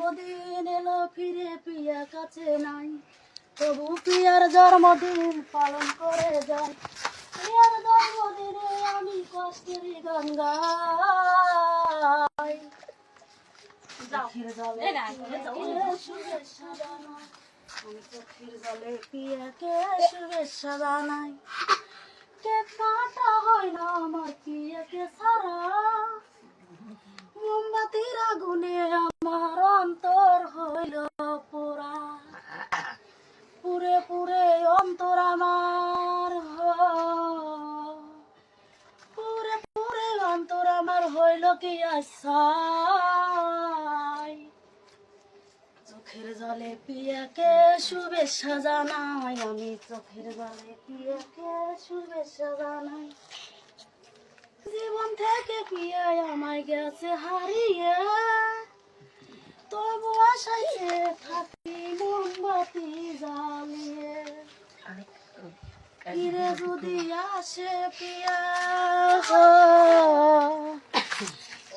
জন্মদিন এলো ফিরে পিয়া কাছে নাই, তবু পিয়ার জন্মদিন পালন করে যাই। পিয়ার জন্মদিনে আমি কষ্টের গান গাই। চোখের জলে শুভেচ্ছা জানাই, আমি চোখের জলে পিয়াকে শুভেচ্ছা জানাই। কেক কাটা হয় না আমার পিয়াকে ছাড়া, মোমবাতির আগুনে আমার অন্তর হইল পোড়া। পুরে পুরে অন্তর আমার, পুরে পুরে অন্তর আমার হইল কি আশায়। চোখের জলে পিয়াকে শুভেচ্ছা জানাই, আমি চোখের জলে পিয়াকে শুভেচ্ছা জানাই। জীবন থেকে পিয়াই আমায় গেছে হারিয়ে, তবু আশাইয়ে থাকি মোমবাতি জ্বালিয়ে। ফিরে যদি আসে পিয়া,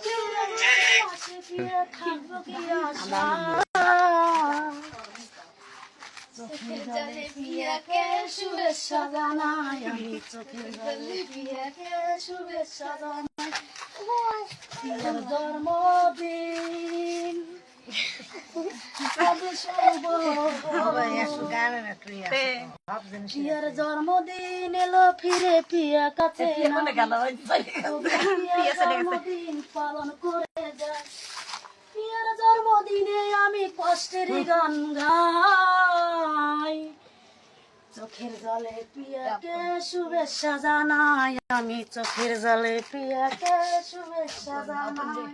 ফিরে যদি আসে পিয়া, থাকবো কি আশা। চোখের জলে পিয়াকে শুভেচ্ছা জানাই, আমি চোখের জলে পিয়াকে শুভেচ্ছা জানাই। পিয়ার জন্মদিন পিয়ার জন্মদিন এলো ফিরে পিয়া কাছে জন্মদিন পালন করে যায়। পিয়ার জন্মদিনে আমি কষ্টের গান গাই। চোখের জলে পিয়াকে শুভেচ্ছা জানাই, আমি চোখের জলে পিয়াকে শুভেচ্ছা জানাই।